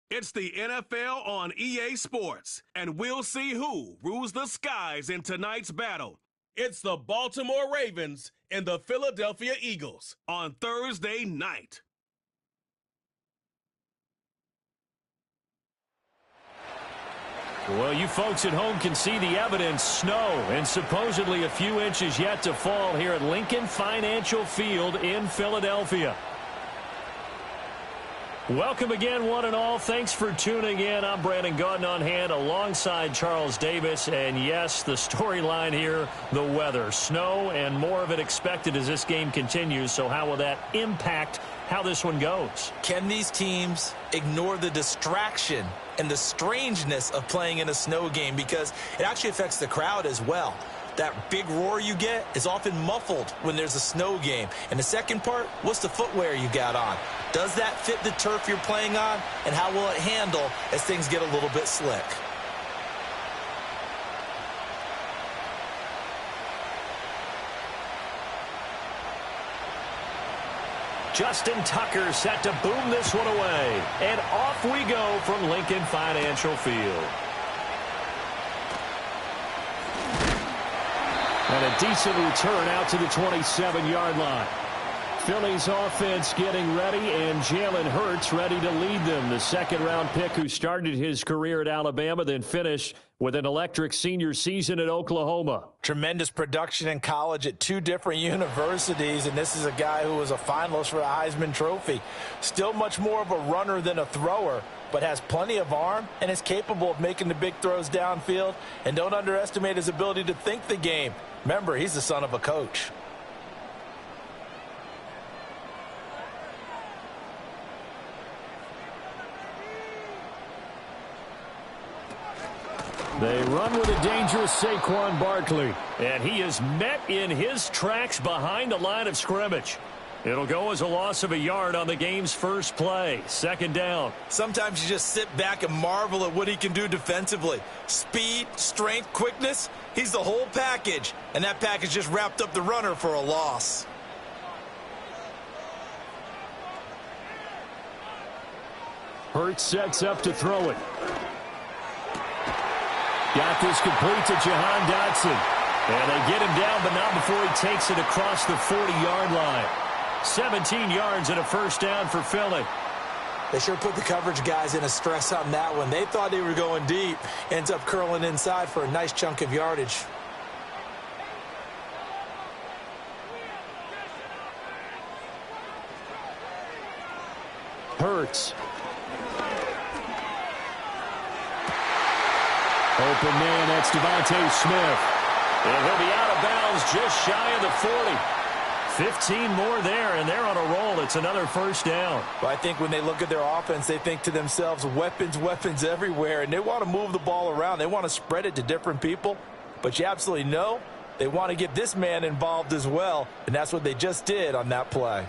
It's the NFL on EA Sports, and we'll see who rules the skies in tonight's battle. It's the Baltimore Ravens and the Philadelphia Eagles on Thursday night. Well, you folks at home can see the evidence. Snow and supposedly a few inches yet to fall here at Lincoln Financial Field in Philadelphia. Welcome again, one and all. Thanks for tuning in. I'm Brandon Gaudin on hand alongside Charles Davis. And yes, the storyline here, the weather. Snow and more of it expected as this game continues. So how will that impact how this one goes? Can these teams ignore the distraction and the strangeness of playing in a snow game? Because it actually affects the crowd as well. That big roar you get is often muffled when there's a snow game. And the second part, what's the footwear you got on? Does that fit the turf you're playing on? And how will it handle as things get a little bit slick? Justin Tucker set to boom this one away. And off we go from Lincoln Financial Field. And a decent return out to the 27-yard line. Philly's offense getting ready, and Jalen Hurts ready to lead them. The second-round pick who started his career at Alabama, then finished with an electric senior season at Oklahoma. Tremendous production in college at two different universities, and this is a guy who was a finalist for the Heisman Trophy. Still much more of a runner than a thrower, but has plenty of arm and is capable of making the big throws downfield. And don't underestimate his ability to think the game. Remember, he's the son of a coach. They run with a dangerous Saquon Barkley. And he is met in his tracks behind the line of scrimmage. It'll go as a loss of a yard on the game's first play. Second down. Sometimes you just sit back and marvel at what he can do defensively. Speed, strength, quickness. He's the whole package. And that package just wrapped up the runner for a loss. Hurts sets up to throw it. Got this complete to Jahan Dotson. And they get him down, but not before he takes it across the 40-yard line. 17 yards and a first down for Philly. They sure put the coverage guys in a stress on that one. They thought they were going deep. Ends up curling inside for a nice chunk of yardage. Hurts. Open man, that's Devontae Smith. And he'll be out of bounds just shy of the 40. 15 more there, and they're on a roll. It's another first down. Well, I think when they look at their offense, they think to themselves, weapons, weapons everywhere, and they want to move the ball around. They want to spread it to different people, but you absolutely know they want to get this man involved as well, and that's what they just did on that play.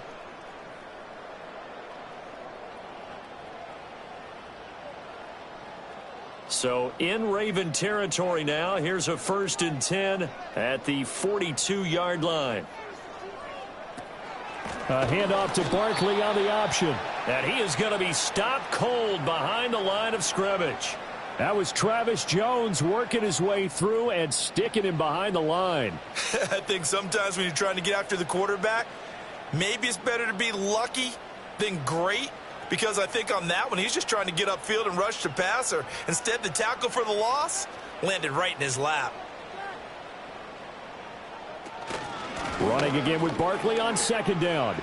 So in Raven territory now, here's a 1st and 10 at the 42-yard line. A handoff to Barkley on the option. And he is going to be stopped cold behind the line of scrimmage. That was Travis Jones working his way through and sticking him behind the line. I think sometimes when you're trying to get after the quarterback, maybe it's better to be lucky than great. Because I think on that one, he's just trying to get upfield and rush the passer. Instead, the tackle for the loss landed right in his lap. Running again with Barkley on second down.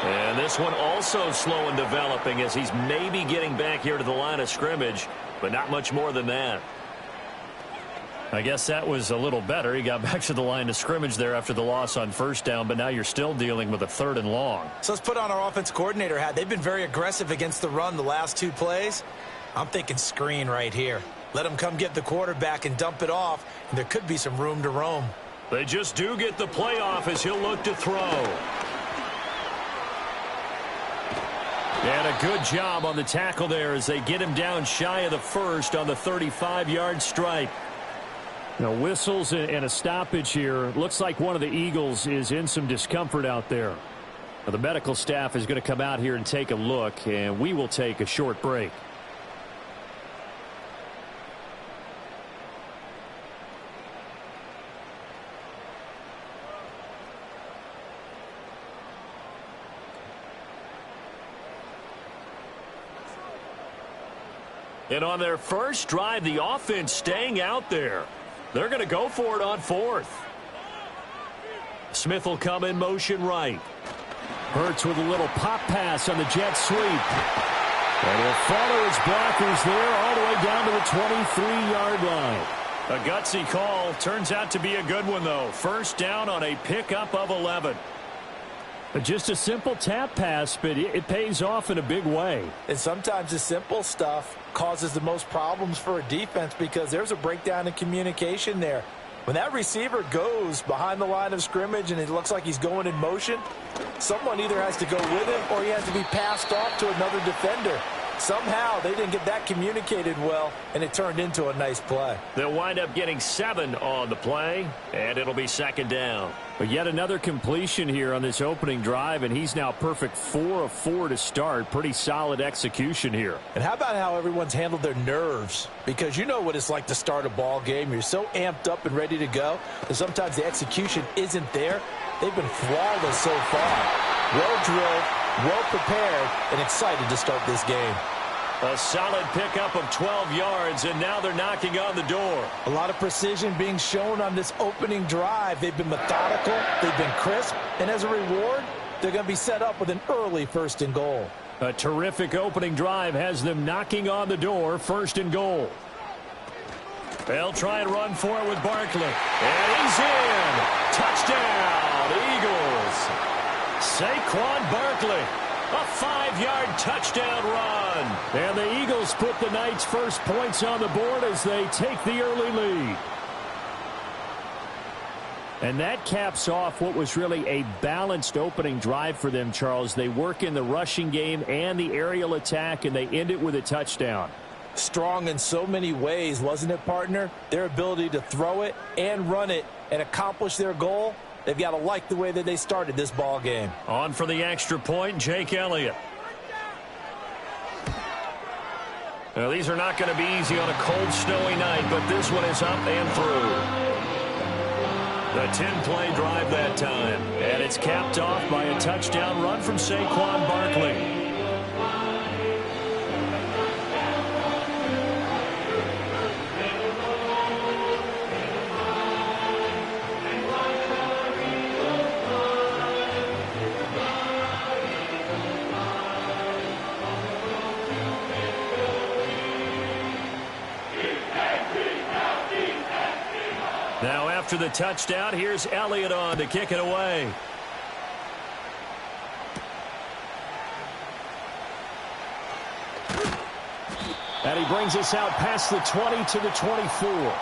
And this one also slow in developing as he's maybe getting back here to the line of scrimmage, but not much more than that. I guess that was a little better. He got back to the line of scrimmage there after the loss on first down, but now you're still dealing with a 3rd and long. So let's put on our offense coordinator hat. They've been very aggressive against the run the last 2 plays. I'm thinking screen right here. Let them come get the quarterback and dump it off, and there could be some room to roam. They just do get the play off as he'll look to throw. And a good job on the tackle there as they get him down shy of the 1st on the 35-yard strike. Now, whistles and a stoppage here. Looks like one of the Eagles is in some discomfort out there. Well, the medical staff is going to come out here and take a look, and we will take a short break. And on their first drive, the offense staying out there. They're going to go for it on fourth. Smith will come in motion right. Hurts with a little pop pass on the jet sweep. And he'll follow his blockers there all the way down to the 23-yard line. A gutsy call. Turns out to be a good one, though. First down on a pickup of 11. Just a simple tap pass, but it pays off in a big way. And sometimes the simple stuff causes the most problems for a defense because there's a breakdown in communication there. When that receiver goes behind the line of scrimmage and it looks like he's going in motion, someone either has to go with him or he has to be passed off to another defender. Somehow they didn't get that communicated well, and it turned into a nice play. They'll wind up getting 7 on the play, and it'll be second down. But yet another completion here on this opening drive, and he's now perfect 4 of 4 to start. Pretty solid execution here. And how about how everyone's handled their nerves? Because you know what it's like to start a ball game. You're so amped up and ready to go, and sometimes the execution isn't there. They've been flawless so far. Well drilled, well prepared, and excited to start this game. A solid pickup of 12 yards, and now they're knocking on the door. A lot of precision being shown on this opening drive. They've been methodical, they've been crisp, and as a reward, they're going to be set up with an early 1st and goal. A terrific opening drive has them knocking on the door, 1st and goal. They'll try and run for it with Barkley. And he's in. Touchdown, Eagles. Saquon Barkley. A 5-yard touchdown run. And the Eagles put the Knights' first points on the board as they take the early lead. And that caps off what was really a balanced opening drive for them, Charles. They work in the rushing game and the aerial attack, and they end it with a touchdown. Strong in so many ways, wasn't it, partner? Their ability to throw it and run it and accomplish their goal. They've got to like the way that they started this ball game. On for the extra point, Jake Elliott. Now, these are not going to be easy on a cold, snowy night, but this one is up and through. The 10-play drive that time, and it's capped off by a touchdown run from Saquon Barkley. Now after the touchdown, here's Elliott on to kick it away. And he brings us out past the 20 to the 24.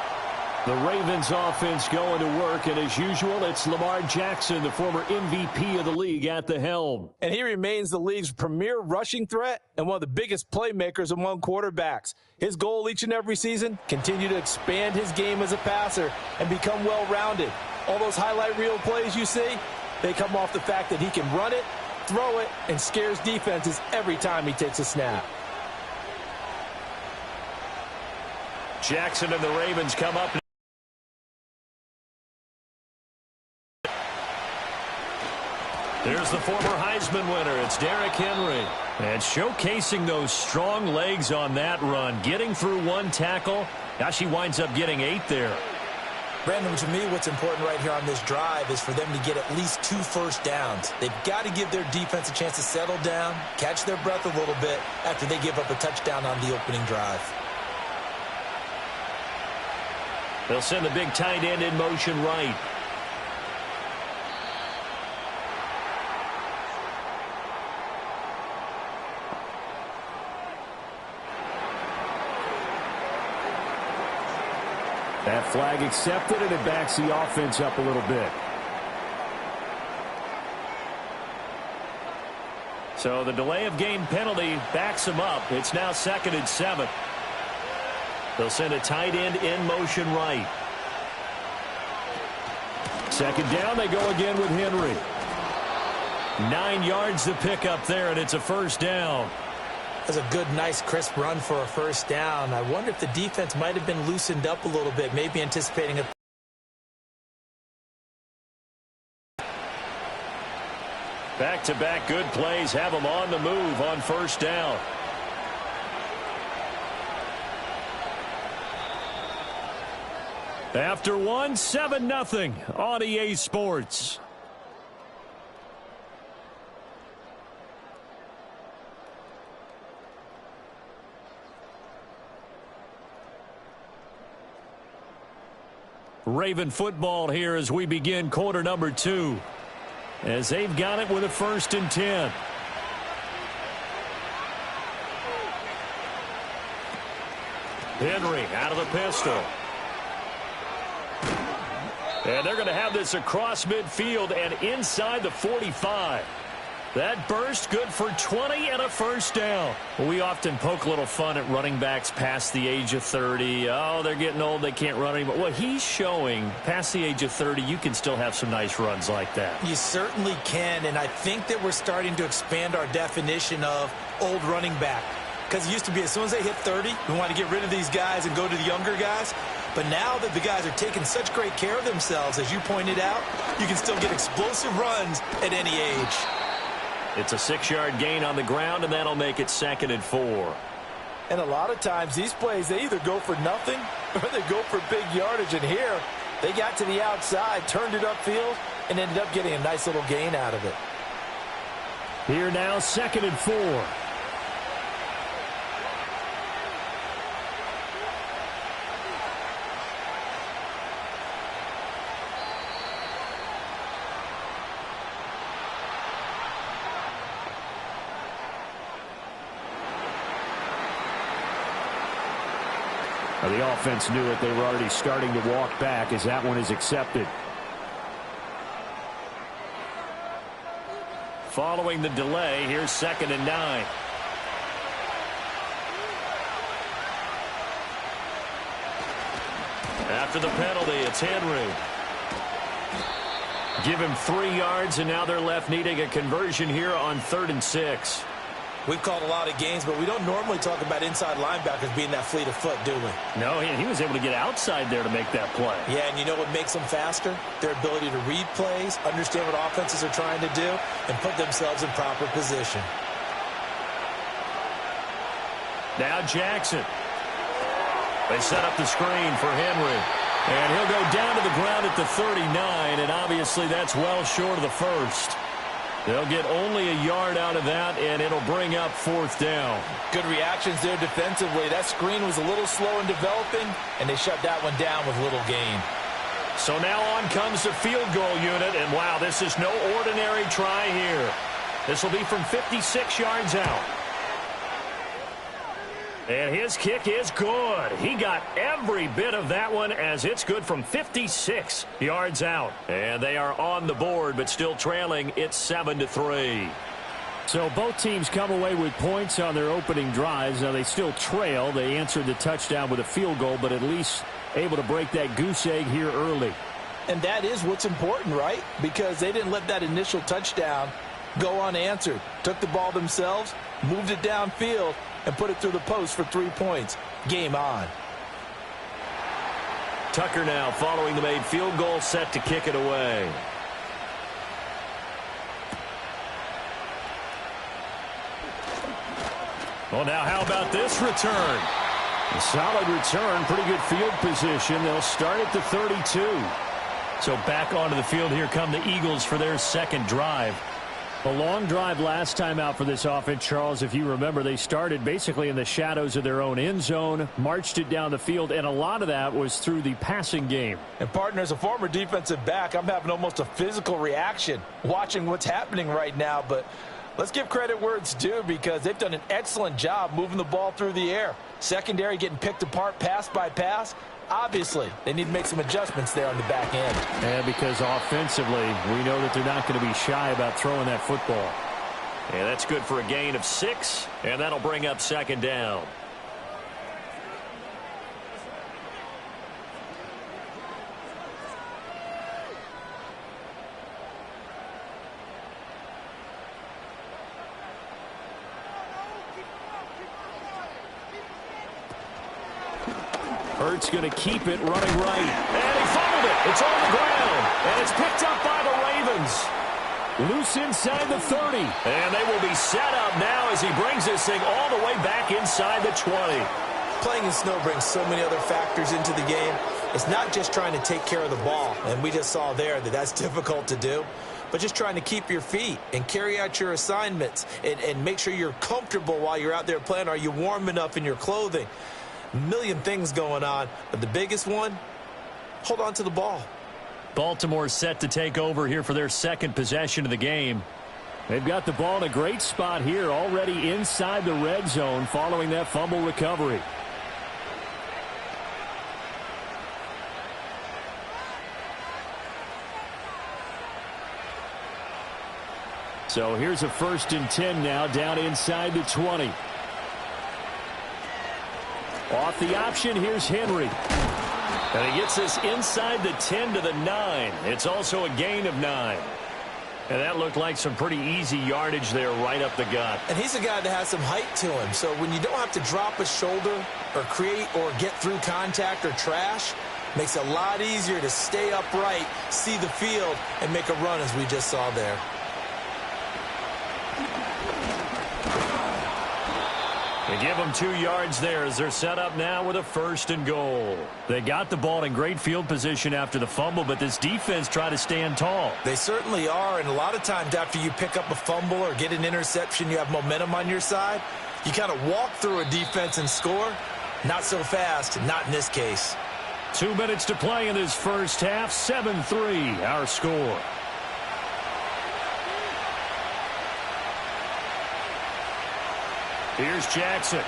The Ravens offense going to work, and as usual, it's Lamar Jackson, the former MVP of the league, at the helm. And he remains the league's premier rushing threat and one of the biggest playmakers among quarterbacks. His goal each and every season, continue to expand his game as a passer and become well-rounded. All those highlight reel plays you see, they come off the fact that he can run it, throw it, and scares defenses every time he takes a snap. Jackson and the Ravens come up. There's the former Heisman winner. It's Derrick Henry. And showcasing those strong legs on that run. Getting through one tackle. Now she winds up getting 8 there. Brandon, to me, what's important right here on this drive is for them to get at least 2 first downs. They've got to give their defense a chance to settle down, catch their breath a little bit after they give up a touchdown on the opening drive. They'll send the big tight end in motion right. That flag accepted, and it backs the offense up a little bit. So the delay of game penalty backs them up. It's now 2nd and 7. They'll send a tight end in motion right. 2nd down, they go again with Henry. 9 yards to pick up there, and it's a first down. That's a good, nice, crisp run for a first down. I wonder if the defense might have been loosened up a little bit, maybe anticipating a back-to-back good plays have them on the move on first down. After one, 7-0 on EA Sports. Raven football here as we begin quarter number 2. As they've got it with a 1st and 10. Henry out of the pistol. And they're going to have this across midfield and inside the 45. That burst good for 20 and a first down. We often poke a little fun at running backs past the age of 30. Oh, they're getting old, they can't run anymore. Well, he's showing past the age of 30, you can still have some nice runs like that. You certainly can, and I think that we're starting to expand our definition of old running back. Because it used to be as soon as they hit 30, we want to get rid of these guys and go to the younger guys. But now that the guys are taking such great care of themselves, as you pointed out, you can still get explosive runs at any age. It's a 6-yard gain on the ground, and that'll make it 2nd and 4. And a lot of times, these plays, they either go for nothing or they go for big yardage. And here, they got to the outside, turned it upfield, and ended up getting a nice little gain out of it. Here now, 2nd and 4. The offense knew it. They were already starting to walk back as that one is accepted. Following the delay, here's 2nd and 9. After the penalty, it's Henry. Give him 3 yards, and now they're left needing a conversion here on 3rd and 6. We've called a lot of games, but we don't normally talk about inside linebackers being that fleet of foot, do we? No, he was able to get outside there to make that play. Yeah, and you know what makes them faster? Their ability to read plays, understand what offenses are trying to do, and put themselves in proper position. Now Jackson. They set up the screen for Henry. And he'll go down to the ground at the 39, and obviously that's well short of the first. They'll get only a yard out of that, and it'll bring up 4th down. Good reactions there defensively. That screen was a little slow in developing, and they shut that one down with little gain. So now on comes the field goal unit, and wow, this is no ordinary try here. This will be from 56 yards out. And his kick is good. He got every bit of that one as it's good from 56 yards out. And they are on the board, but still trailing. It's 7-3. So both teams come away with points on their opening drives. Now they still trail. They answered the touchdown with a field goal, but at least able to break that goose egg here early. And that is what's important, right? Because they didn't let that initial touchdown go unanswered. Took the ball themselves, moved it downfield, and put it through the post for 3 points. Game on. Tucker now following the made field goal, set to kick it away. Well, now how about this return? A solid return, pretty good field position. They'll start at the 32. So back onto the field, here come the Eagles for their 2nd drive. A long drive last time out for this offense, Charles. If you remember, they started basically in the shadows of their own end zone, marched it down the field, and a lot of that was through the passing game. And, partner, as a former defensive back, I'm having almost a physical reaction watching what's happening right now. But let's give credit where it's due because they've done an excellent job moving the ball through the air. Secondary getting picked apart pass by pass. Obviously, they need to make some adjustments there on the back end. And because offensively, we know that they're not going to be shy about throwing that football. And that's good for a gain of 6, and that'll bring up 2nd down. Hurts going to keep it running right. And he fumbled it. It's on the ground. And it's picked up by the Ravens. Loose inside the 30. And they will be set up now as he brings this thing all the way back inside the 20. Playing in snow brings so many other factors into the game. It's not just trying to take care of the ball, and we just saw there that that's difficult to do, but just trying to keep your feet and carry out your assignments and make sure you're comfortable while you're out there playing. Are you warm enough in your clothing? A million things going on, but the biggest one, hold on to the ball. Baltimore set to take over here for their second possession of the game. They've got the ball in a great spot here, already inside the red zone following that fumble recovery. So here's a 1st and 10 now, down inside the 20. Off the option, here's Henry. And he gets this inside the 10 to the 9. It's also a gain of 9. And that looked like some pretty easy yardage there right up the gut. And he's a guy that has some height to him. So when you don't have to drop a shoulder or create or get through contact or trash, makes it a lot easier to stay upright, see the field, and make a run as we just saw there. They give them 2 yards there as they're set up now with a 1st and goal. They got the ball in great field position after the fumble, but this defense tried to stand tall. They certainly are, and a lot of times after you pick up a fumble or get an interception, you have momentum on your side. You kind of walk through a defense and score. Not so fast, not in this case. 2 minutes to play in this first half, 7-3 our score. Here's Jackson.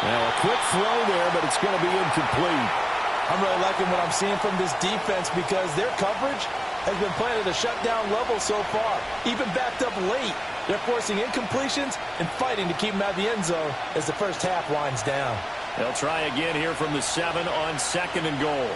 Now a quick throw there, but it's going to be incomplete. I'm really liking what I'm seeing from this defense because their coverage has been playing at a shutdown level so far. Even backed up late, they're forcing incompletions and fighting to keep them out of the end zone as the first half winds down. They'll try again here from the 7 on 2nd and goal.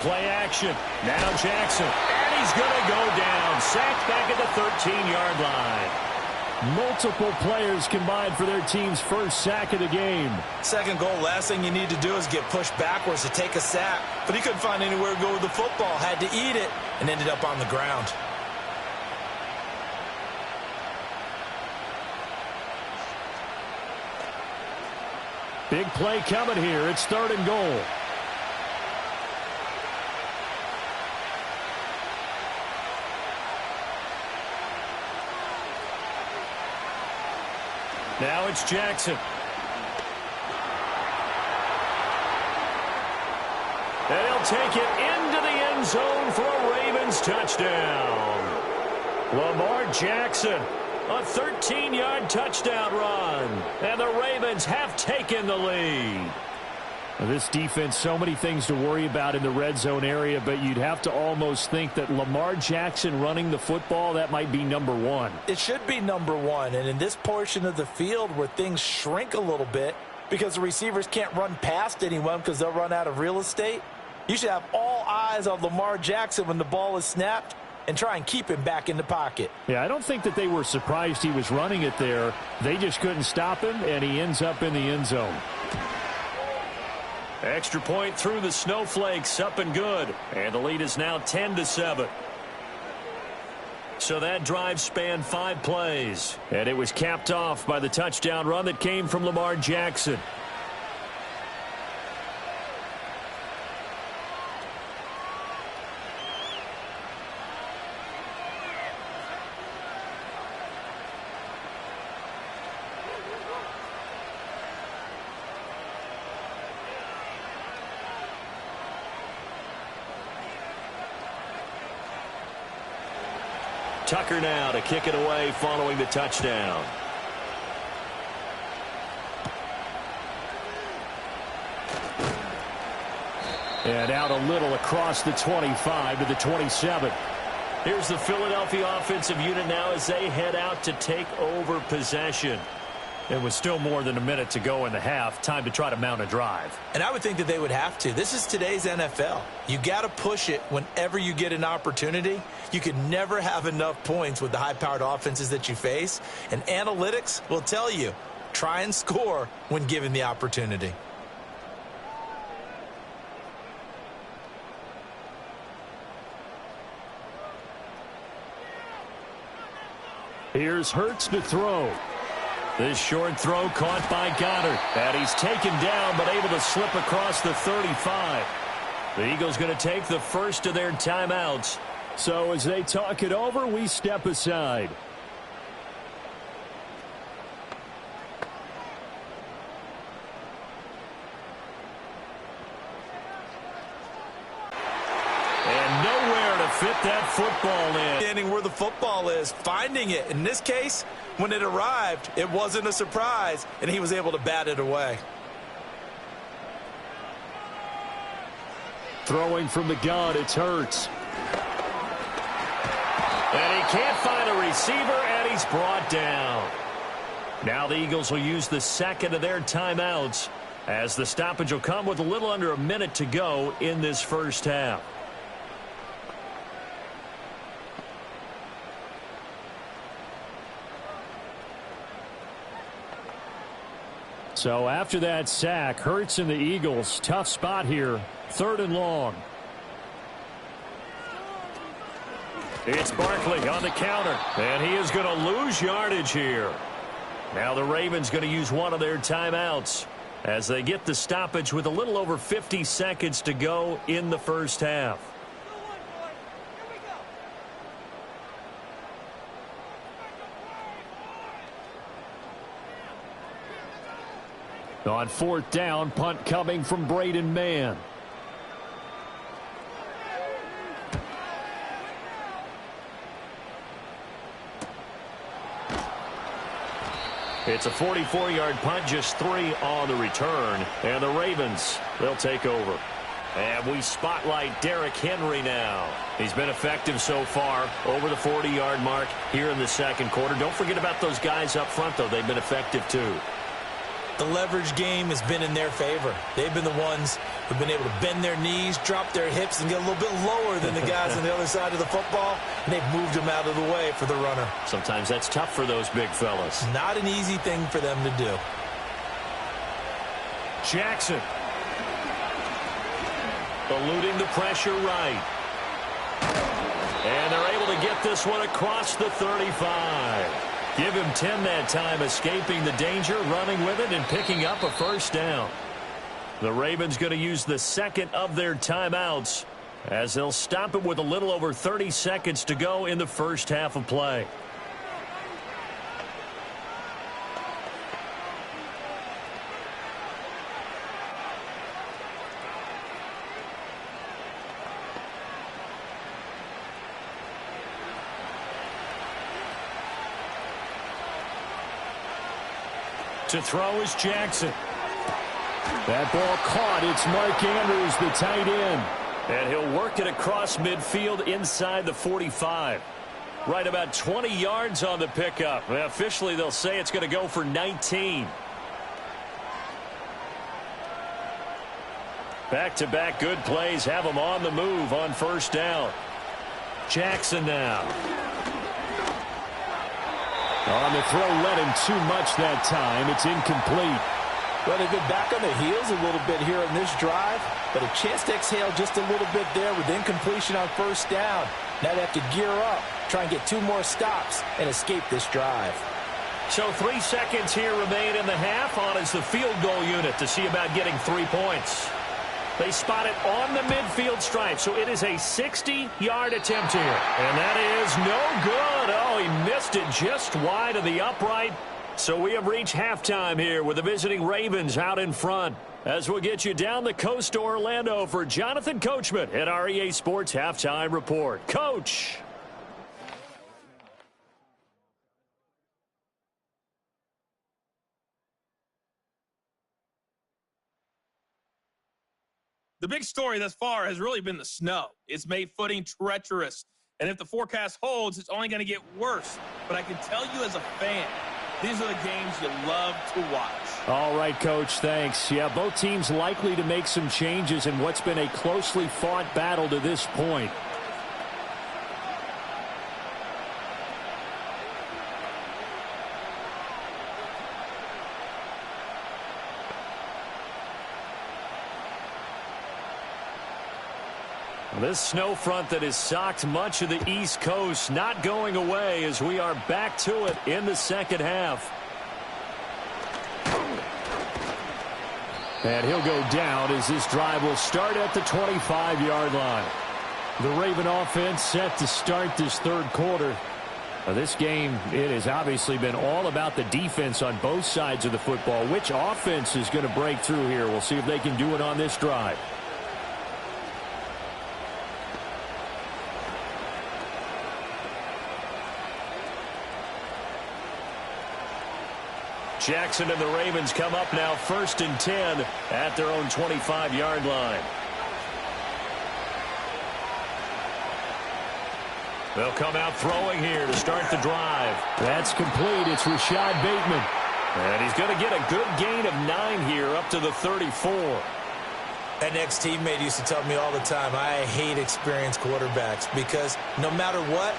Play action. Now Jackson. And he's going to go down. Sacked back at the 13-yard line. Multiple players combined for their team's first sack of the game. Second goal, last thing you need to do is get pushed backwards to take a sack. But he couldn't find anywhere to go with the football. Had to eat it and ended up on the ground. Big play coming here. It's 3rd and goal. Now it's Jackson. And he'll take it into the end zone for a Ravens touchdown. Lamar Jackson, a 13-yard touchdown run. And the Ravens have taken the lead. This defense, so many things to worry about in the red zone area, but you'd have to almost think that Lamar Jackson running the football, that might be number 1. It should be number 1, and in this portion of the field where things shrink a little bit because the receivers can't run past anyone because they'll run out of real estate, you should have all eyes on Lamar Jackson when the ball is snapped and try and keep him back in the pocket. Yeah, I don't think that they were surprised he was running it there. They just couldn't stop him, and he ends up in the end zone. Extra point through the snowflakes, up and good. And the lead is now 10-7. So that drive spanned 5 plays. And it was capped off by the touchdown run that came from Lamar Jackson. Tucker now to kick it away following the touchdown. And out a little across the 25 to the 27. Here's the Philadelphia offensive unit now as they head out to take over possession. It was still more than a minute to go in the half. Time to try to mount a drive. And I would think that they would have to. This is today's NFL. You got to push it whenever you get an opportunity. You could never have enough points with the high-powered offenses that you face. And analytics will tell you, try and score when given the opportunity. Here's Hurts to throw. This short throw caught by Goddard. And he's taken down but able to slip across the 35. The Eagles going to take the first of their timeouts. So as they talk it over, we step aside. And nowhere to fit that football in. Standing where the football is, finding it. In this case, when it arrived, it wasn't a surprise, and he was able to bat it away. Throwing from the gun, it's Hurts. And he can't find a receiver, and he's brought down. Now the Eagles will use the second of their timeouts as the stoppage will come with a little under a minute to go in this first half. So after that sack, Hurts and the Eagles, tough spot here, 3rd and long. It's Barkley on the counter, and he is going to lose yardage here. Now the Ravens going to use one of their timeouts as they get the stoppage with a little over 50 seconds to go in the first half. On 4th down, punt coming from Braden Mann. It's a 44-yard punt, just 3 on the return. And the Ravens, they'll take over. And we spotlight Derrick Henry now. He's been effective so far, over the 40-yard mark here in the second quarter. Don't forget about those guys up front, though. They've been effective, too. The leverage game has been in their favor. They've been the ones who've been able to bend their knees, drop their hips, and get a little bit lower than the guys on the other side of the football, and they've moved them out of the way for the runner. Sometimes that's tough for those big fellas. Not an easy thing for them to do. Jackson. Eluding the pressure right. And they're able to get this one across the 35. Give him 10 that time, escaping the danger, running with it, and picking up a first down. The Ravens going to use the second of their timeouts as they'll stop it with a little over 30 seconds to go in the first half of play. To throw is Jackson. That ball caught. It's Mark Andrews, the tight end. And he'll work it across midfield inside the 45. Right about 20 yards on the pickup. Well, officially, they'll say it's going to go for 19. Back-to-back good plays have them on the move on first down. Jackson now. On the throw, led him too much that time. It's incomplete. Well, they've been back on their heels a little bit here in this drive, but a chance to exhale just a little bit there with incompletion on first down. Now they have to gear up, try and get 2 more stops, and escape this drive. So 3 seconds here remain in the half. On is the field goal unit to see about getting 3 points. They spot it on the midfield stripe, so it is a 60-yard attempt here. And that is no good. Oh, he missed it just wide of the upright. So we have reached halftime here with the visiting Ravens out in front. As we'll get you down the coast to Orlando for Jonathan Coachman at our EA Sports Halftime Report. Coach. The big story thus far has really been the snow. It's made footing treacherous. And if the forecast holds, it's only going to get worse. But I can tell you as a fan, These are the games you love to watch. All right, Coach, thanks. Yeah, both teams likely to make some changes in what's been a closely fought battle to this point. This snow front that has socked much of the East Coast not going away as we are back to it in the second half. And he'll go down as this drive will start at the 25-yard line. The Raven offense set to start this third quarter. This game, it has obviously been all about the defense on both sides of the football. Which offense is going to break through here? We'll see if they can do it on this drive. Jackson and the Ravens come up now 1st and 10 at their own 25-yard line. They'll come out throwing here to start the drive. That's complete. It's Rashad Bateman. And he's going to get a good gain of 9 here up to the 34. An ex-teammate used to tell me all the time, I hate experienced quarterbacks because no matter what,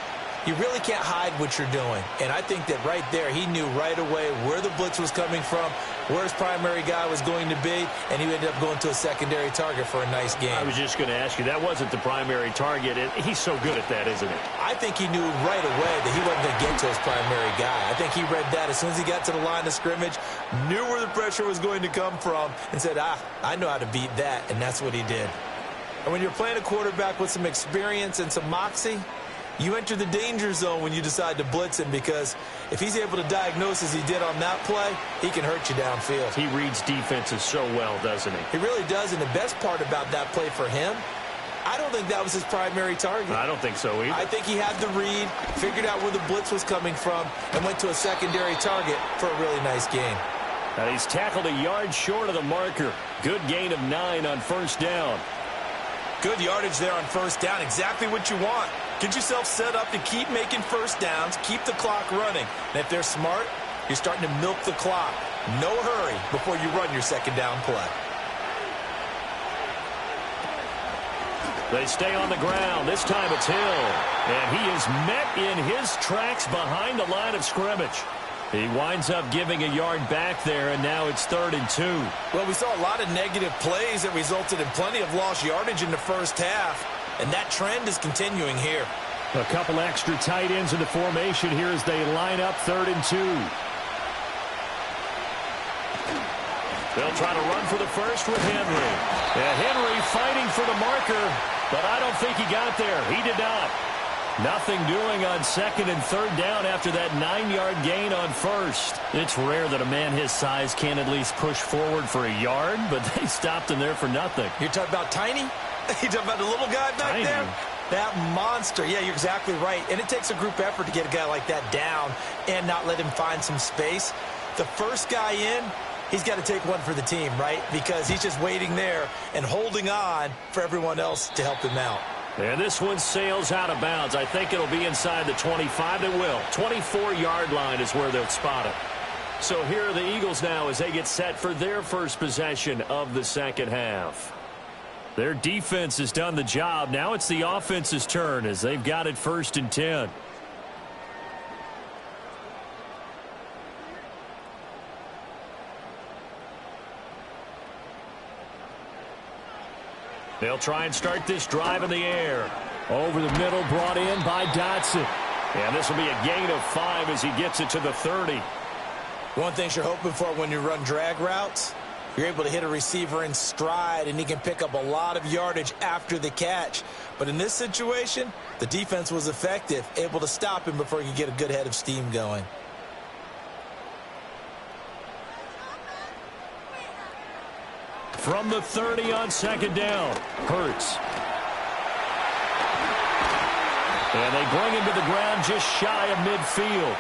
you really can't hide what you're doing. And I think that right there, he knew right away where the blitz was coming from, where his primary guy was going to be, and he ended up going to a secondary target for a nice game. I was just going to ask you, that wasn't the primary target. He's so good at that, isn't he? I think he knew right away that he wasn't going to get to his primary guy. I think he read that as soon as he got to the line of scrimmage, knew where the pressure was going to come from, and said, I know how to beat that, and that's what he did. And when you're playing a quarterback with some experience and some moxie, you enter the danger zone when you decide to blitz him, because if he's able to diagnose as he did on that play, he can hurt you downfield. He reads defenses so well, doesn't he? He really does, and the best part about that play for him, I don't think that was his primary target. I don't think so either. I think he had the read, figured out where the blitz was coming from, and went to a secondary target for a really nice game. And he's tackled a yard short of the marker. Good gain of 9 on 1st down. Good yardage there on 1st down. Exactly what you want. Get yourself set up to keep making 1st downs, keep the clock running. And if they're smart, you're starting to milk the clock. No hurry before you run your 2nd down play. They stay on the ground. This time it's Hill. And he is met in his tracks behind the line of scrimmage. He winds up giving a yard back there, and now it's 3rd and 2. Well, we saw a lot of negative plays that resulted in plenty of lost yardage in the first half, and that trend is continuing here. A couple extra tight ends in the formation here as they line up 3rd and 2. They'll try to run for the first with Henry. And Henry fighting for the marker, but I don't think he got there. He did not. Nothing doing on 2nd and 3rd down after that 9-yard gain on 1st. It's rare that a man his size can at least push forward for a yard, but they stopped him there for nothing. You're talking about Tiny? You're talking about the little guy back there? That monster. Yeah, you're exactly right. And it takes a group effort to get a guy like that down and not let him find some space. The first guy in, he's got to take one for the team, right? Because he's just waiting there and holding on for everyone else to help him out. And this one sails out of bounds. I think it'll be inside the 25. It will. 24-yard line is where they'll spot it. So here are the Eagles now as they get set for their first possession of the second half. Their defense has done the job. Now it's the offense's turn as they've got it 1st and 10. They'll try and start this drive in the air. Over the middle, brought in by Dotson. And this will be a gain of 5 as he gets it to the 30. One thing you're hoping for when you run drag routes, you're able to hit a receiver in stride, and he can pick up a lot of yardage after the catch. But in this situation, the defense was effective, able to stop him before he could get a good head of steam going. From the 30 on 2nd down, Hurts. And they bring him to the ground just shy of midfield.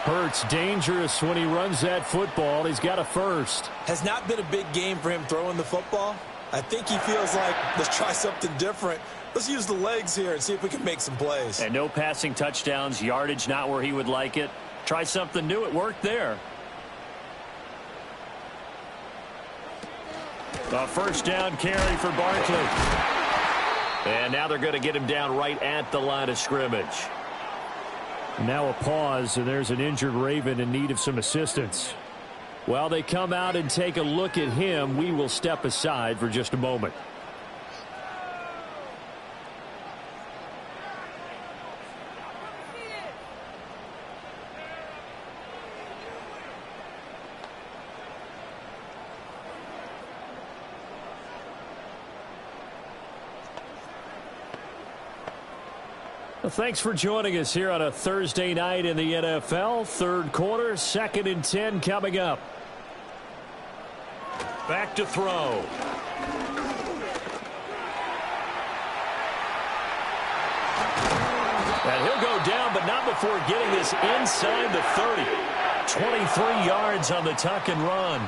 Hurts dangerous when he runs that football. He's got a first. Has not been a big game for him throwing the football. I think he feels like, let's try something different. Let's use the legs here and see if we can make some plays. And no passing touchdowns, yardage not where he would like it. Try something new. It worked there. A first down carry for Barkley. And now they're going to get him down right at the line of scrimmage. Now a pause, and there's an injured Raven in need of some assistance. While they come out and take a look at him, we will step aside for just a moment. Well, thanks for joining us here on a Thursday night in the NFL. Third quarter, 2nd and 10 coming up. Back to throw. And he'll go down, but not before getting this inside the 30. 23 yards on the tuck and run.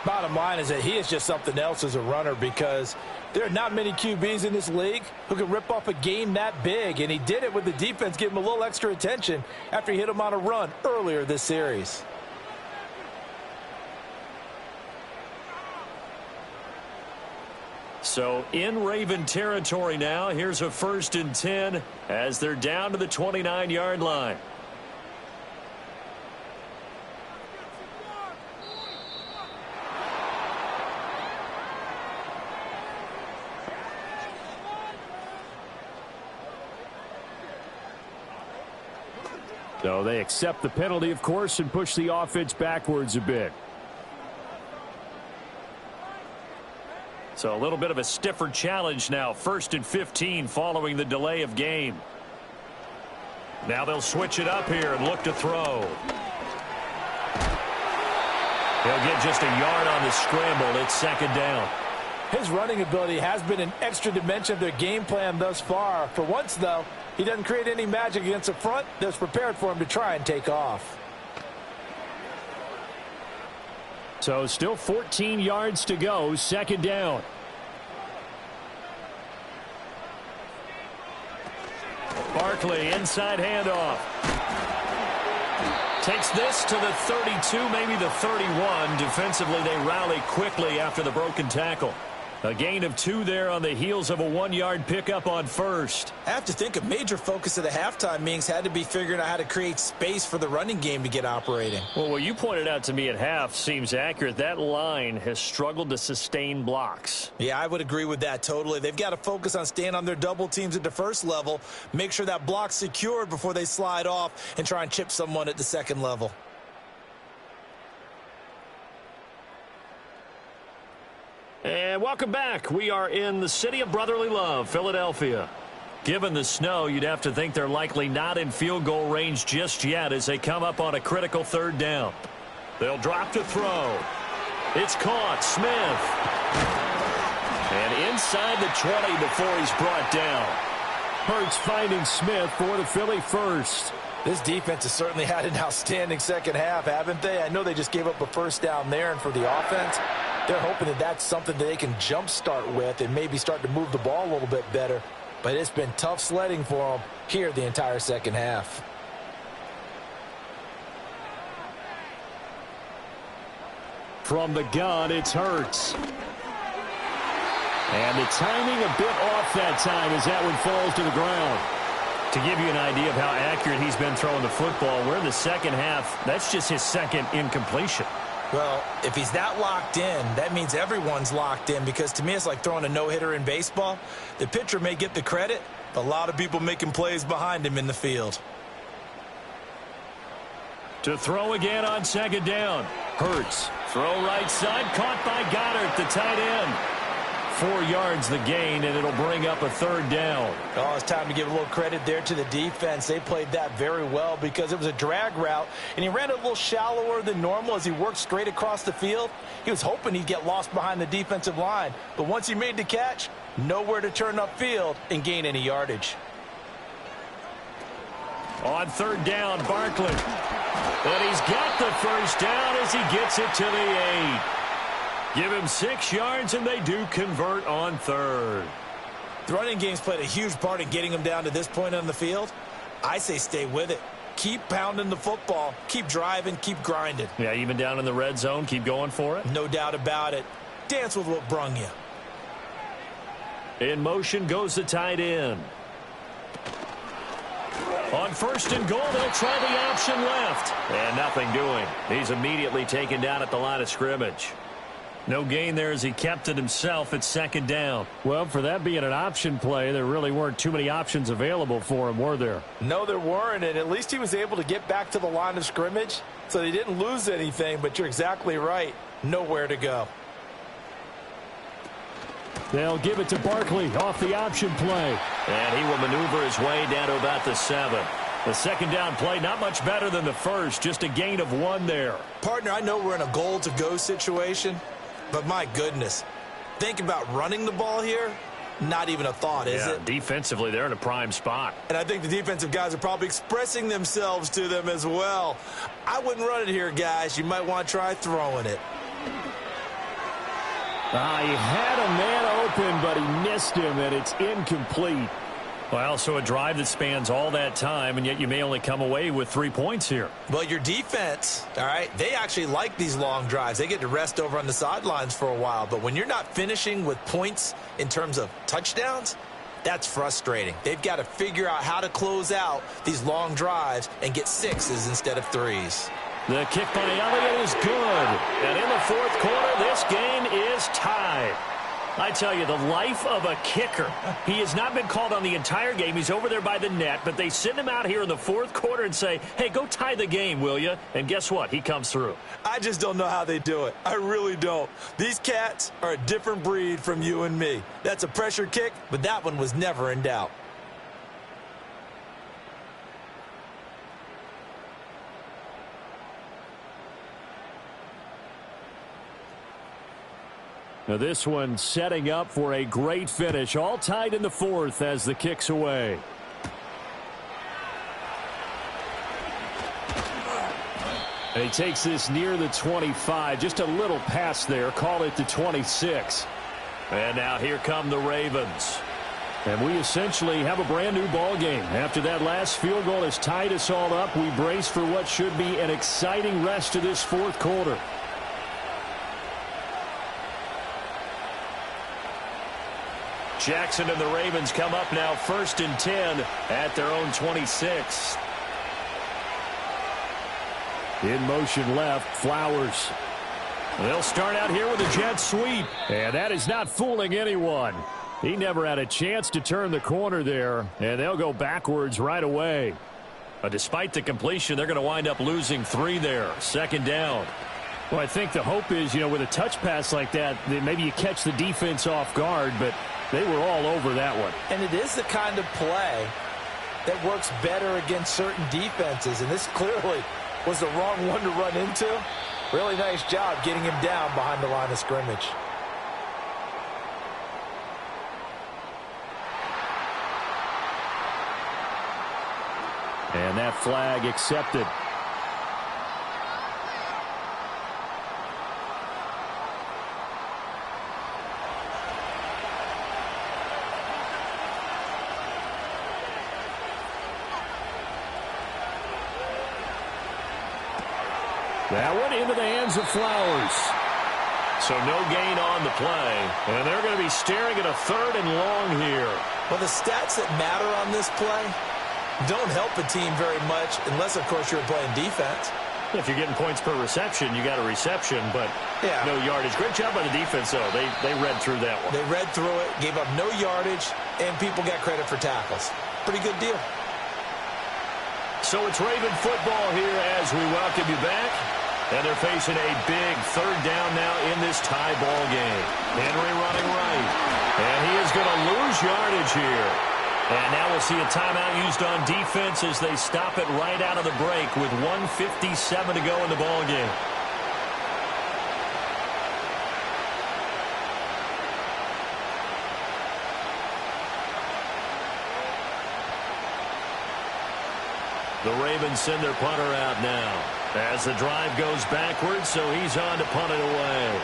Bottom line is that he is just something else as a runner, because there are not many QBs in this league who can rip off a game that big, and he did it with the defense giving him a little extra attention after he hit him on a run earlier this series. So in Raven territory now. Here's a 1st and 10 as they're down to the 29-yard line. So they accept the penalty, of course, and push the offense backwards a bit. So a little bit of a stiffer challenge now. 1st and 15 following the delay of game. Now they'll switch it up here and look to throw. He'll get just a yard on the scramble. It's 2nd down. His running ability has been an extra dimension of their game plan thus far. For once, though, he doesn't create any magic against the front that's prepared for him to try and take off. So still 14 yards to go. 2nd down. Barkley, inside handoff. Takes this to the 32, maybe the 31. Defensively, they rally quickly after the broken tackle. A gain of 2 there on the heels of a 1-yard pickup on first. I have to think a major focus of the halftime meetings had to be figuring out how to create space for the running game to get operating. Well, what you pointed out to me at half seems accurate. That line has struggled to sustain blocks. Yeah, I would agree with that totally. They've got to focus on staying on their double teams at the first level, make sure that block's secured before they slide off and try and chip someone at the second level. And welcome back. We are in the city of brotherly love, Philadelphia. Given the snow, you'd have to think they're likely not in field goal range just yet as they come up on a critical 3rd down. They'll drop to throw. It's caught. Smith. And inside the 20 before he's brought down. Hurts finding Smith for the Philly first. This defense has certainly had an outstanding second half, haven't they? I know they just gave up a first down there, and for the offense, they're hoping that that's something that they can jumpstart with and maybe start to move the ball a little bit better. But it's been tough sledding for them here the entire second half. From the gun, it's Hurts. And the timing a bit off that time as that one falls to the ground. To give you an idea of how accurate he's been throwing the football, we're in the second half. That's just his 2nd incompletion. Well, if he's that locked in, that means everyone's locked in, because to me it's like throwing a no-hitter in baseball. The pitcher may get the credit, but a lot of people making plays behind him in the field. To throw again on 2nd down. Hurts. Throw right side. Caught by Goddard, the tight end. 4 yards the gain, and it'll bring up a 3rd down. Oh, it's time to give a little credit there to the defense. They played that very well because it was a drag route, and he ran it a little shallower than normal as he worked straight across the field. He was hoping he'd get lost behind the defensive line, but once he made the catch, nowhere to turn upfield and gain any yardage. On 3rd down, Barkley. And he's got the first down as he gets it to the 8. Give him 6 yards, and they do convert on 3rd. The running game's played a huge part in getting him down to this point on the field. I say stay with it. keep pounding the football, keep driving, keep grinding. Yeah, even down in the red zone, keep going for it. No doubt about it. Dance with what brung you. In motion goes the tight end. On first and goal, they'll try the option left. And nothing doing. He's immediately taken down at the line of scrimmage. No gain there as he kept it himself at second down. Well, for that being an option play, there really weren't too many options available for him, were there? No, there weren't, and at least he was able to get back to the line of scrimmage, so they didn't lose anything, but you're exactly right. Nowhere to go. They'll give it to Barkley off the option play. And he will maneuver his way down to about the 7. The second down play, not much better than the first, just a gain of 1 there. Partner, I know we're in a goal-to-go situation, but my goodness, think about running the ball here. Not even a thought, is it? Defensively, they're in a prime spot. And I think the defensive guys are probably expressing themselves to them as well. I wouldn't run it here, guys. You might want to try throwing it. He had a man open, but he missed him, and it's incomplete. Well, so a drive that spans all that time, and yet you may only come away with 3 points here. Well, your defense, all right, they actually like these long drives. They get to rest over on the sidelines for a while. But when you're not finishing with points in terms of touchdowns, that's frustrating. They've got to figure out how to close out these long drives and get 6s instead of 3s. The kick by Elliott is good. And in the fourth quarter, this game is tied. I tell you, the life of a kicker. He has not been called on the entire game. He's over there by the net, but they send him out here in the fourth quarter and say, hey, go tie the game, will you? And guess what? He comes through. I just don't know how they do it. I really don't. These cats are a different breed from you and me. That's a pressure kick, but that one was never in doubt. Now this one setting up for a great finish. All tied in the fourth as the kick's away. And he takes this near the 25. Just a little pass there. Call it the 26. And now here come the Ravens. And we essentially have a brand new ball game. After that last field goal has tied us all up, we brace for what should be an exciting rest to this fourth quarter. Jackson and the Ravens come up now first and 10 at their own 26. In motion left, Flowers. They'll start out here with a jet sweep. And that is not fooling anyone. He never had a chance to turn the corner there. And they'll go backwards right away. But despite the completion, they're going to wind up losing 3 there. Second down. Well, I think the hope is, with a touch pass like that maybe you catch the defense off guard, but they were all over that one. And it is the kind of play that works better against certain defenses, and this clearly was the wrong one to run into. Really nice job getting him down behind the line of scrimmage. And that flag accepted. That one into the hands of Flowers. So no gain on the play. And they're going to be staring at a 3rd and long here. Well, the stats that matter on this play don't help a team very much unless, of course, you're playing defense. If you're getting points per reception, you got a reception, but no yardage. Great job by the defense, though. They read through that one. They read through it, gave up no yardage, and people got credit for tackles. Pretty good deal. So it's Raven football here as we welcome you back. And they're facing a big 3rd down now in this tie ball game. Henry running right. And he is going to lose yardage here. And now we'll see a timeout used on defense as they stop it right out of the break with 1:57 to go in the ball game. The Ravens send their punter out now as the drive goes backwards, so he's on to punt it away.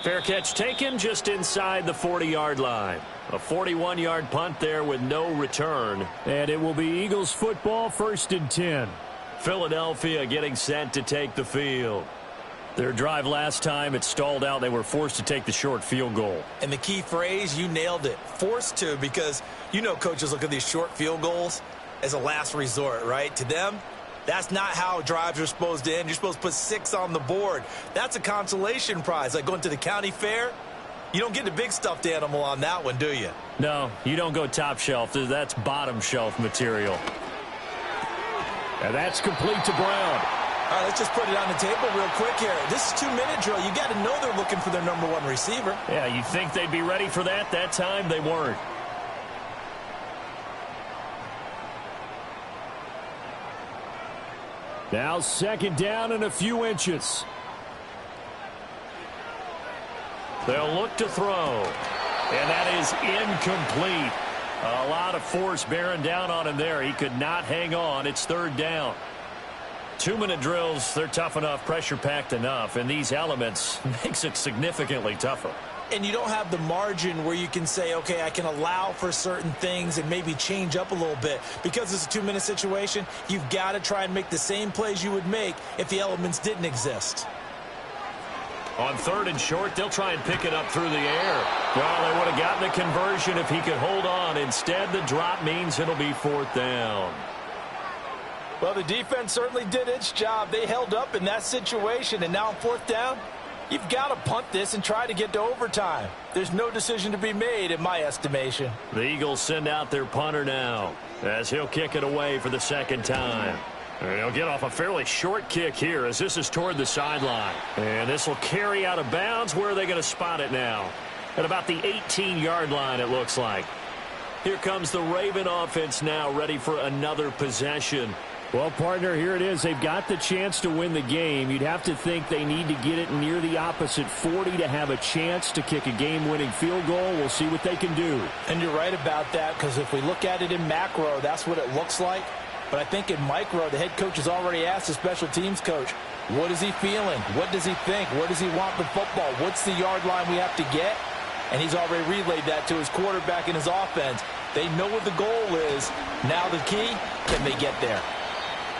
Fair catch taken just inside the 40-yard line. A 41-yard punt there with no return. And it will be Eagles football, 1st and 10. Philadelphia getting set to take the field. Their drive last time, it stalled out. They were forced to take the short field goal. And the key phrase, you nailed it, forced to, because you know coaches look at these short field goals as a last resort, right? To them, that's not how drives are supposed to end. You're supposed to put 6 on the board. That's a consolation prize. Like going to the county fair, you don't get the big stuffed animal on that one, do you? No, you don't go top shelf. That's bottom shelf material. And that's complete to Brown. All right, let's just put it on the table real quick here. This is 2-minute drill. You got to know they're looking for their number 1 receiver. Yeah, you think they'd be ready for that? That time they weren't. Now 2nd down and a few inches. They'll look to throw. And that is incomplete. A lot of force bearing down on him there. He could not hang on. It's 3rd down. 2-minute drills, they're tough enough, pressure-packed enough, and these elements makes it significantly tougher. And you don't have the margin where you can say, okay, I can allow for certain things and maybe change up a little bit. Because it's a 2-minute situation, you've got to try and make the same plays you would make if the elements didn't exist. On 3rd and short, they'll try and pick it up through the air. Well, they would have gotten the conversion if he could hold on. Instead, the drop means it'll be 4th down. Well, the defense certainly did its job. They held up in that situation, and now on 4th down, you've got to punt this and try to get to overtime. There's no decision to be made, in my estimation. The Eagles send out their punter now as he'll kick it away for the 2nd time. And he'll get off a fairly short kick here as this is toward the sideline. And this will carry out of bounds. Where are they going to spot it now? At about the 18-yard line, it looks like. Here comes the Raven offense now, ready for another possession. Well, partner, here it is. They've got the chance to win the game. You'd have to think they need to get it near the opposite 40 to have a chance to kick a game-winning field goal. We'll see what they can do. And you're right about that, because if we look at it in macro, that's what it looks like. But I think in micro, the head coach has already asked the special teams coach, what is he feeling? What does he think? Where does he want the football? What's the yard line we have to get? And he's already relayed that to his quarterback and his offense. They know what the goal is. Now the key, can they get there?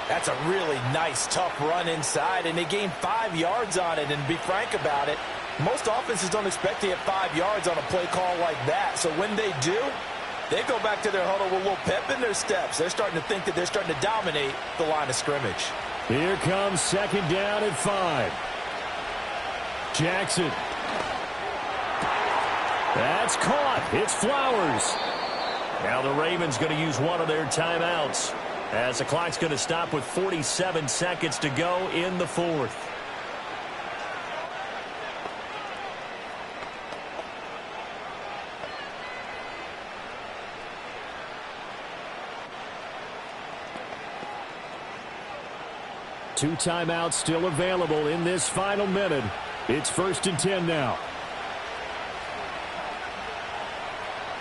That's a really nice, tough run inside, and they gained 5 yards on it. And to be frank about it, most offenses don't expect to get 5 yards on a play call like that. So when they do, they go back to their huddle with a little pep in their steps. They're starting to think that they're starting to dominate the line of scrimmage. Here comes 2nd down and 5. Jackson. That's caught. It's Flowers. Now the Ravens going to use one of their timeouts, as the clock's going to stop with 47 seconds to go in the 4th. Two timeouts still available in this final minute. It's 1st and 10 now.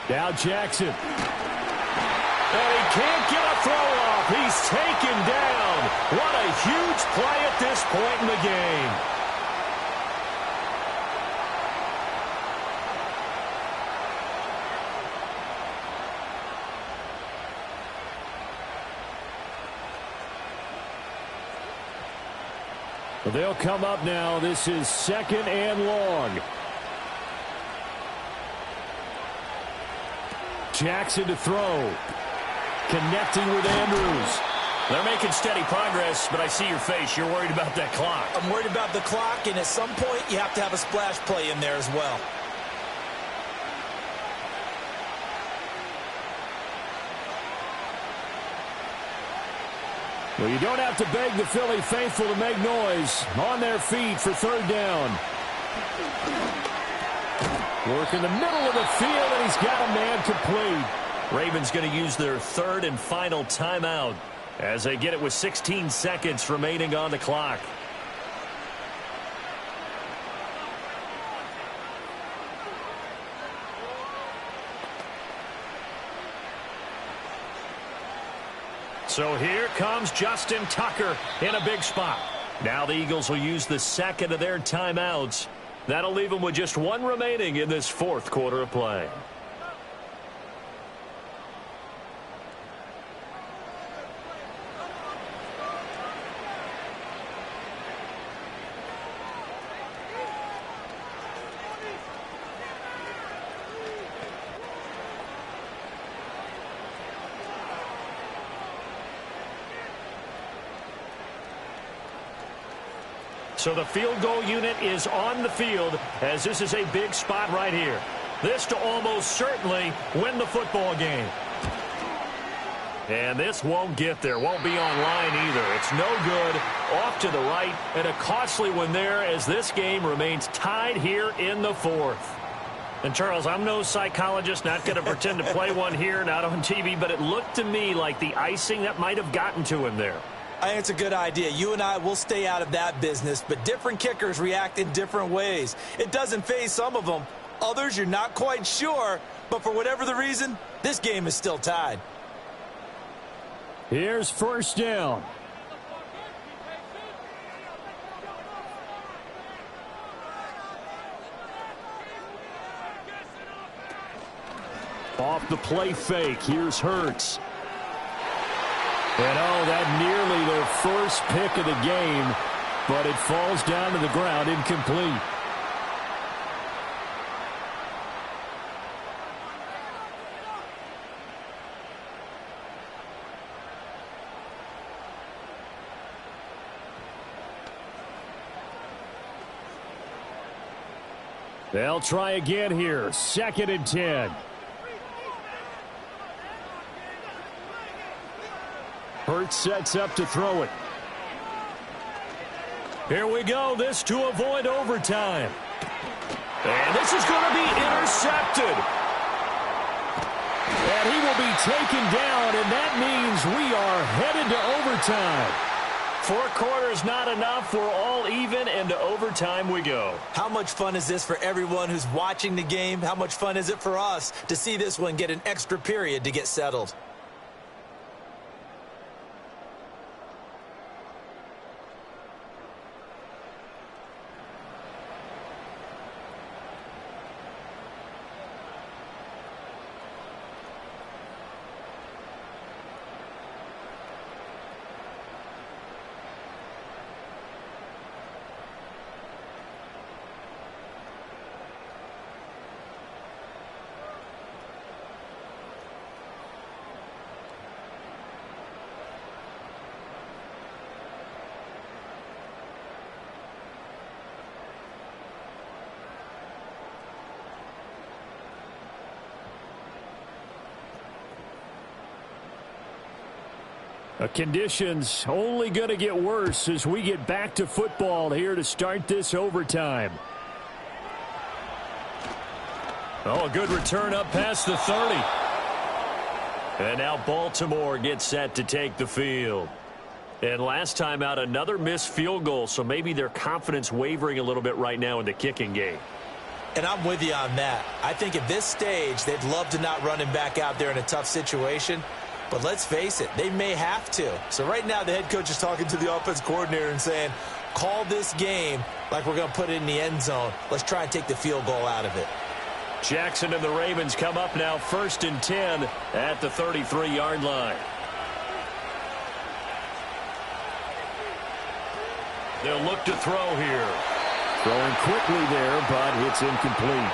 Now Jackson. And he can't get a throw off. He's taken down. What a huge play at this point in the game. They'll come up now. This is 2nd and long. Jackson to throw. Connecting with Andrews. They're making steady progress, but I see your face. You're worried about that clock. I'm worried about the clock, and at some point, you have to have a splash play in there as well. Well, you don't have to beg the Philly faithful to make noise. On their feet for 3rd down. Work in the middle of the field, and he's got a man complete. Ravens going to use their 3rd and final timeout as they get it with 16 seconds remaining on the clock. So here comes Justin Tucker in a big spot. Now the Eagles will use the 2nd of their timeouts That'll leave them with just one remaining in this fourth quarter of play. So the field goal unit is on the field as this is a big spot right here. This to almost certainly win the football game. And this won't get there, won't be online either. It's no good, off to the right, and a costly one there as this game remains tied here in the fourth. And, Charles, I'm no psychologist, not going to pretend to play one here, not on TV, but it looked to me like the icing that might have gotten to him there. I think it's a good idea. You and I will stay out of that business, but different kickers react in different ways. It doesn't faze some of them. Others, you're not quite sure, but for whatever the reason, this game is still tied. Here's first down. Off the play fake, here's Hurts. And that nearly their first pick of the game, but it falls down to the ground incomplete. They'll try again here, 2nd and 10. Hurts sets up to throw it. Here we go. This to avoid overtime. And this is going to be intercepted. And he will be taken down, and that means we are headed to overtime. 4 quarters not enough. We're all even, and to overtime we go. How much fun is this for everyone who's watching the game? How much fun is it for us to see this one get an extra period to get settled? Conditions only going to get worse as we get back to football here to start this overtime. A good return up past the 30. And now Baltimore gets set to take the field. And last time out, another missed field goal, so maybe their confidence wavering a little bit right now in the kicking game. And I'm with you on that. I think at this stage, they'd love to not run him back out there in a tough situation. But let's face it, they may have to. So right now the head coach is talking to the offense coordinator and saying, call this game like we're going to put it in the end zone. Let's try and take the field goal out of it. Jackson and the Ravens come up now 1st and 10 at the 33-yard line. They'll look to throw here. Throwing quickly there, but it's incomplete.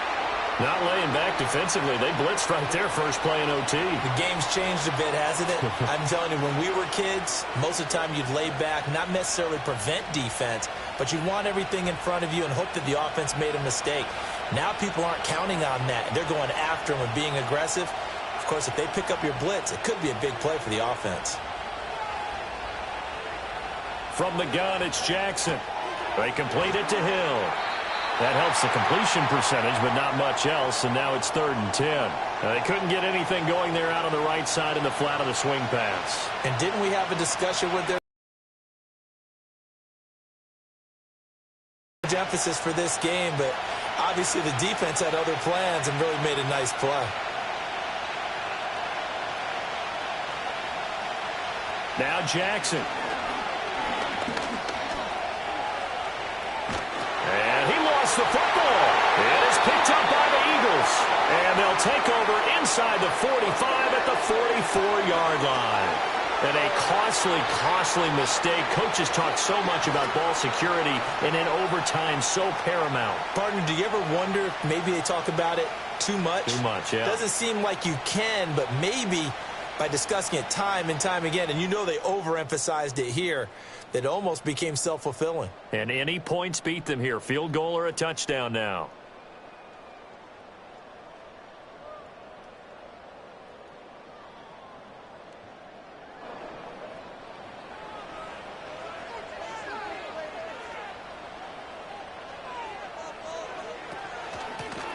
Not laying back defensively. They blitzed right there first play in OT. The game's changed a bit, hasn't it? I'm telling you, when we were kids, most of the time you'd lay back, not necessarily prevent defense, but you'd want everything in front of you and hope that the offense made a mistake. Now people aren't counting on that. They're going after them and being aggressive. Of course, if they pick up your blitz, it could be a big play for the offense. From the gun, it's Jackson. They complete it to Hill. That helps the completion percentage, but not much else, and now it's 3rd and 10. They couldn't get anything going there out on the right side in the flat of the swing pass. And didn't we have a discussion with their emphasis for this game, but obviously the defense had other plans and really made a nice play. Now Jackson. And he lost the football. 45 at the 44-yard line. And a costly mistake. Coaches talk so much about ball security, and in overtime, so paramount. Partner, do you ever wonder if maybe they talk about it too much? Too much, yeah. Doesn't seem like you can, but maybe by discussing it time and time again, and you know they overemphasized it here, that it almost became self-fulfilling. And any points beat them here. Field goal or a touchdown now.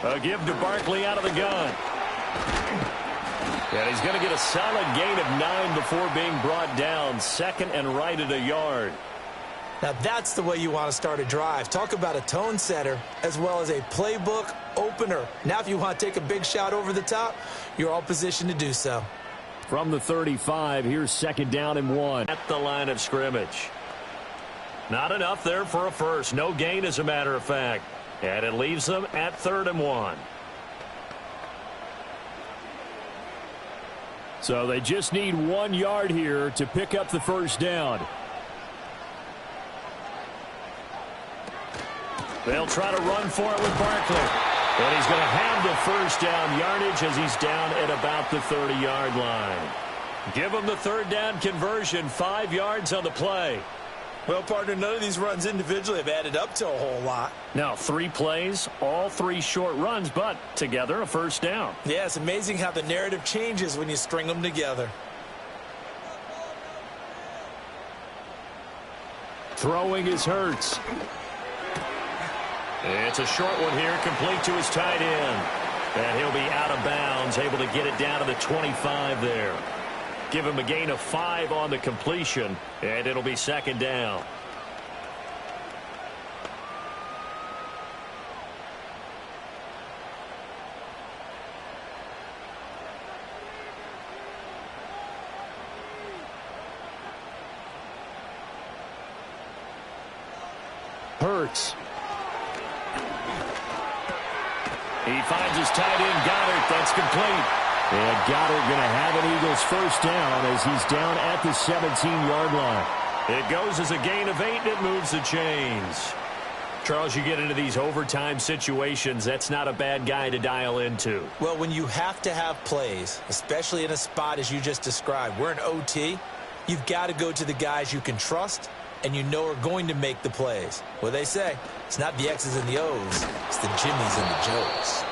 A give to Barkley out of the gun. And he's going to get a solid gain of 9 before being brought down. Second and right at a yard. Now that's the way you want to start a drive. Talk about a tone setter as well as a playbook opener. Now if you want to take a big shot over the top, you're all positioned to do so. From the 35, here's second down and 1. At the line of scrimmage. Not enough there for a first. No gain, as a matter of fact. And it leaves them at 3rd and 1. So they just need 1 yard here to pick up the first down. They'll try to run for it with Barkley. And he's going to have the first down yardage as he's down at about the 30-yard line. Give him the 3rd down conversion, 5 yards on the play. Well, partner, none of these runs individually have added up to a whole lot. Now, 3 plays, all 3 short runs, but together a first down. Yeah, it's amazing how the narrative changes when you string them together. Throwing is Hurts. It's a short one here, complete to his tight end. And he'll be out of bounds, able to get it down to the 25 there. Give him a gain of 5 on the completion, and it'll be second down. Hurts. He finds his tight end, Goddard. That's complete. And Goddard going to have an Eagles first down as he's down at the 17-yard line. It goes as a gain of 8, and it moves the chains. Charles, you get into these overtime situations, that's not a bad guy to dial into. Well, when you have to have plays, especially in a spot as you just described, we're in OT, you've got to go to the guys you can trust and you know are going to make the plays. Well, they say, it's not the X's and the O's, it's the Jimmies and the Joes.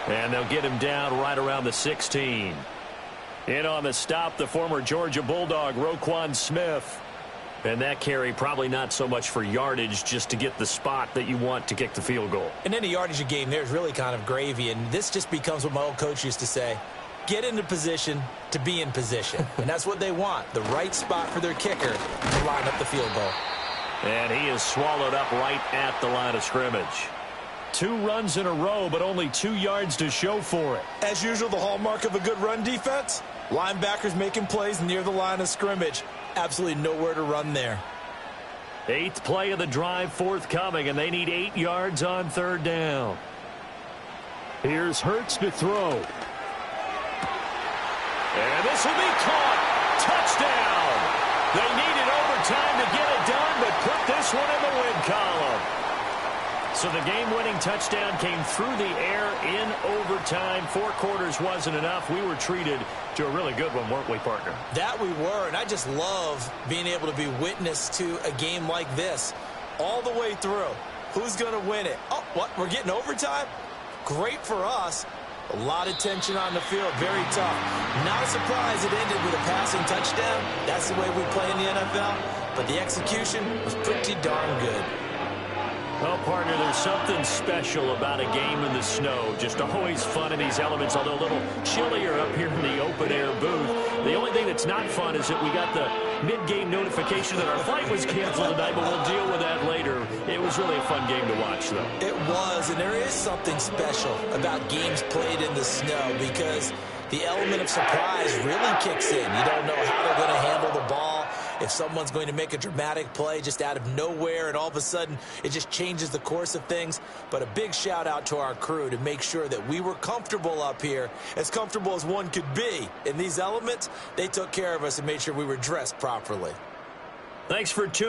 And they'll get him down right around the 16. In on the stop, the former Georgia Bulldog, Roquan Smith. And that carry probably not so much for yardage, just to get the spot that you want to kick the field goal. In any yardage of game, there's really kind of gravy, and this just becomes what my old coach used to say. Get into position to be in position. And that's what they want, the right spot for their kicker to line up the field goal. And he is swallowed up right at the line of scrimmage. 2 runs in a row, but only 2 yards to show for it. As usual, the hallmark of a good run defense, linebackers making plays near the line of scrimmage. Absolutely nowhere to run there. 8th play of the drive forthcoming, and they need 8 yards on 3rd down. Here's Hurts to throw. And this will be caught. Touchdown. They needed overtime to get it done, but put this one in the win column. So the game-winning touchdown came through the air in overtime. 4 quarters wasn't enough. We were treated to a really good one, weren't we, partner? That we were, and I just love being able to be witness to a game like this all the way through. Who's going to win it? Oh, what? We're getting overtime? Great for us. A lot of tension on the field. Very tough. Not a surprise it ended with a passing touchdown. That's the way we play in the NFL. But the execution was pretty darn good. Well, partner, there's something special about a game in the snow. Just always fun in these elements, although a little chillier up here in the open-air booth. The only thing that's not fun is that we got the mid-game notification that our flight was canceled tonight, but we'll deal with that later. It was really a fun game to watch, though. It was, and there is something special about games played in the snow because the element of surprise really kicks in. You don't know how they're going to handle the ball. if someone's going to make a dramatic play just out of nowhere and all of a sudden it just changes the course of things. But a big shout out to our crew to make sure that we were comfortable up here, as comfortable as one could be. In these elements, they took care of us and made sure we were dressed properly. Thanks for tuning